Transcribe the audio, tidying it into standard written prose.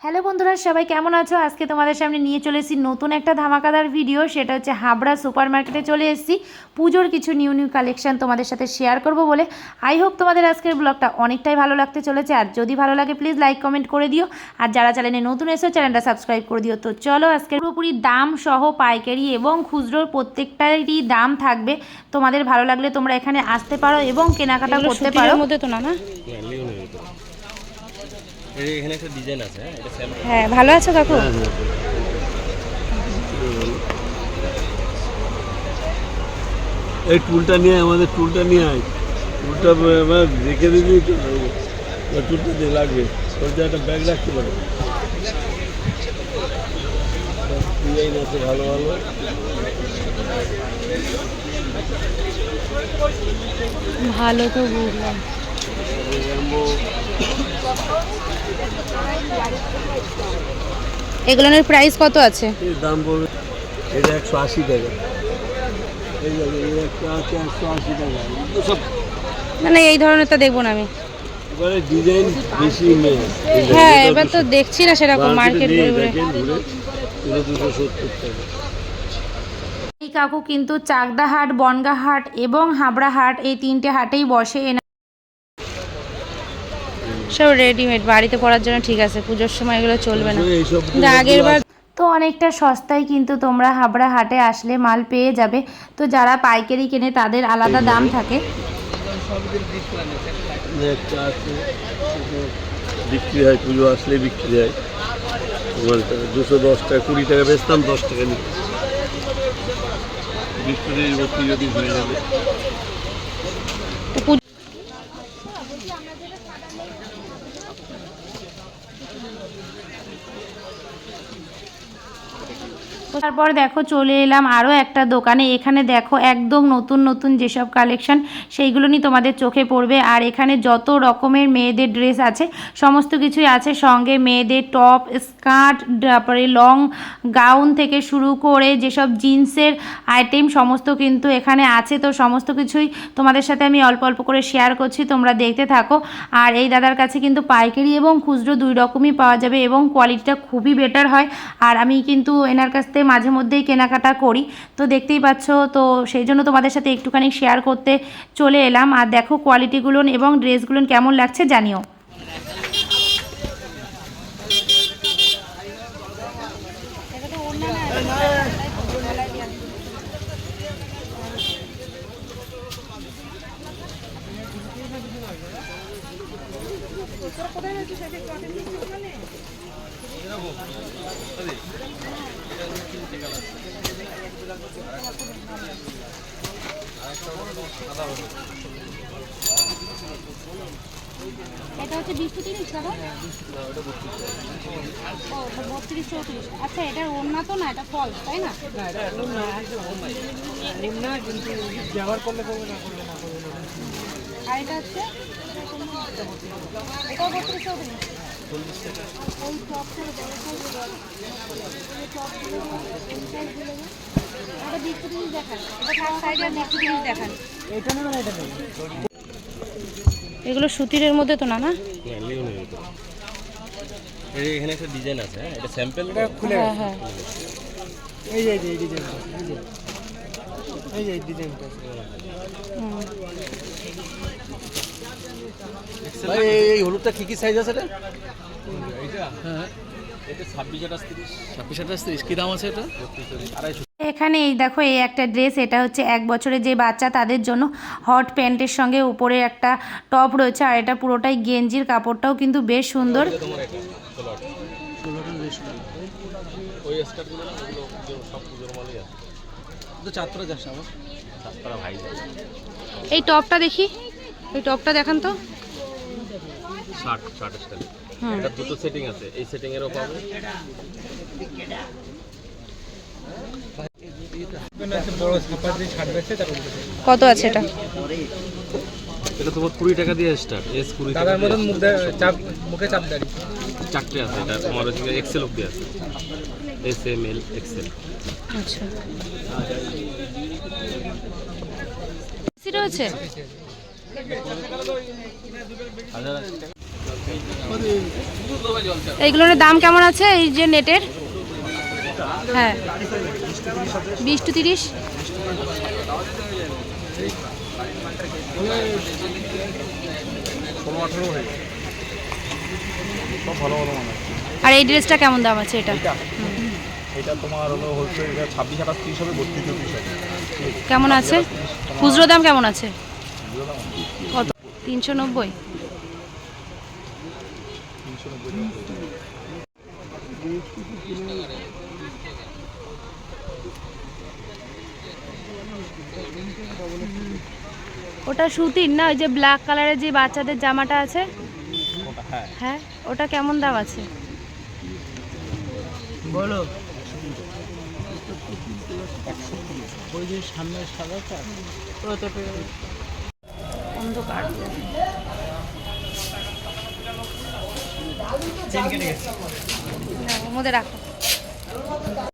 Hello বন্ধুরা, সবাই কেমন আছো? আজকে তোমাদের সামনে নিয়ে চলে এসেছি নতুন একটা ধামাকাদার ভিডিও। সেটা হচ্ছে হাবড়া সুপার মার্কেটে চলে এসেছি পুজোর কিছু নিউ নিউ কালেকশন তোমাদের সাথে শেয়ার করব বলে। আই হোপ তোমাদের আজকের ব্লগটা অনেকটাই ভালো লাগতে চলেছে। আর যদি ভালো লাগে প্লিজ লাইক কমেন্ট করে দিও। আর যারা চ্যানেলে নতুন এসেছো চ্যানেলটা সাবস্ক্রাইব করে দিও। তো চলো, আজকের পুরোপুরি দাম সহ পাইকারি এবং খুচরোর প্রত্যেকটারই দাম থাকবে। তোমাদের ভালো লাগলে তোমরা এখানে আসতে পারো এবং কেনাকাটা করতে পারো। মধ্যে তো না এখানে একটা ডিজাইন আছে। হ্যাঁ, ভালো আছো কাকু? এই টুলটা নিয়ে আমাদের টুলটা নিয়ে আয়, টুলটা রেখে দিবি, টুলটা দিয়ে লাগবে, ওইটা একটা ব্যাগ রাখতে পারে। ডিজাইন আছে ভালো ভালো। ভালো তো বুঝলাম। এগুলোর প্রাইস কত আছে? দাম বলবে এটা 180 টাকা। এই যে একটা আছে 180 টাকা। সব মানে এই ধরনেরটা দেখবো না আমি। এবারে ডিজাইন বেশি নেই। হ্যাঁ, এবার তো দেখছি না সেরকম মার্কেট ঘুরে। 270 টাকা। এই কাকু কিন্তু চাকদা হাট, বনগা হাট এবং হাবড়া হাট এই তিনটে হাটেই বসে। সব রেডিমেড বাড়িতে পরার জন্য ঠিক আছে, পুজোর সময় এগুলো চলবে না। আগের বার তো অনেকটা সস্তায় কিন্তু তোমরা হাবড়া হাটে আসলে মাল পেয়ে যাবে। তো যারা পাইকারি কেনে তাদের আলাদা দাম থাকে। বিক্রি হয়, পুজো আসলে বিক্রি হয়। 210 টাকা, 20 টাকা বেচতাম, 10 টাকা নিতে বিক্রি যদি হয়ে যাবে। তারপর দেখো চলে এলাম আরও একটা দোকানে। এখানে দেখো একদম নতুন নতুন যেসব কালেকশন সেইগুলো নিয়ে তোমাদের চোখে পড়বে। আর এখানে যত রকমের মেয়েদের ড্রেস আছে সমস্ত কিছুই আছে, সঙ্গে মেয়েদের টপ, স্কার্ট, তারপরে লং গাউন থেকে শুরু করে যেসব জিন্সের আইটেম সমস্ত কিন্তু এখানে আছে। তো সমস্ত কিছুই তোমাদের সাথে আমি অল্প অল্প করে শেয়ার করছি, তোমরা দেখতে থাকো। আর এই দাদার কাছে কিন্তু পাইকারি এবং খুচরো দুই রকমই পাওয়া যাবে এবং কোয়ালিটিটা খুবই বেটার হয়। আর আমি কিন্তু এনার কাছ থেকে মাঝে মধ্যেই কেনাকাটা করি, তো দেখতেই পাচ্ছ। তো সেই জন্য তোমাদের সাথে একটুখানি শেয়ার করতে চলে এলাম। আর দেখো কোয়ালিটিগুলো এবং ড্রেসগুলো কেমন লাগছে জানিও। এটা হচ্ছে 20-30 টাকা। ও 32-34। আচ্ছা, এটার ওড়না তো না, এটা ফল, তাই না? আর এটা হচ্ছে এটাও 32-34। ওই টপটার এটা 20-30 দেখান। এটা সাইডে 20-30 দেখান। এটা নেবেন, এটা নেবেন। এগুলো সুতিরের মধ্যে তো না? না, এখানে একটা ডিজাইন আছে। এটা স্যাম্পল খুলে। হ্যাঁ, এই যে এই ডিজাইনটা, এই যে ডিজাইনটা। ভাই এই হলুদটা কি সাইজ আছে এটা? এইটা হ্যাঁ, এটা 26-28 কি দাম আছে এটা? 250। এখানে এই দেখো এই একটা ড্রেস, এটা হচ্ছে 1 বছরের যে বাচ্চা তাদের জন্য হট প্যান্টের সঙ্গে উপরে একটা টপ রয়েছে। আর এটা পুরোটাই গেঞ্জির, কাপড়টাও কিন্তু বেশ সুন্দর। এই টপটা দেখি, এই টপটা দেখান তো। 60 স্টাইল। এটা দুটো সেটিং আছে, এই সেটিং এরও পাবে। কত আছে এটা? এটা তোমার 20 টাকা দিয়ে স্টার্ট। এস 20 টাকা। দাদার মতন মুখে চাপ দাঁড়ি চারটে আছে। এটা তোমার হচ্ছে এক্সেল অবধি আছে, এস এম এল এক্সেল। আচ্ছা, রয়েছে। এইগুলোর দাম কেমন আছে এই যে নেটের? হ্যাঁ 20 to 30। আর এই ড্রেসটা কেমন দাম আছে এটা? এটা তোমার হলো হোলসেল 26-28 হবে, 32-33 হবে। কেমন আছে? খুচরো দাম কেমন আছে? কত? 390। ওটা সুতির না? ওই যে ব্ল্যাক কালারের যে বাচ্চাদের জামাটা আছে, হ্যাঁ ওটা কেমন দাম আছে? বলো ওই যে সামনে সাদাটা অন্ধকার। ওর মধ্যে রাখো।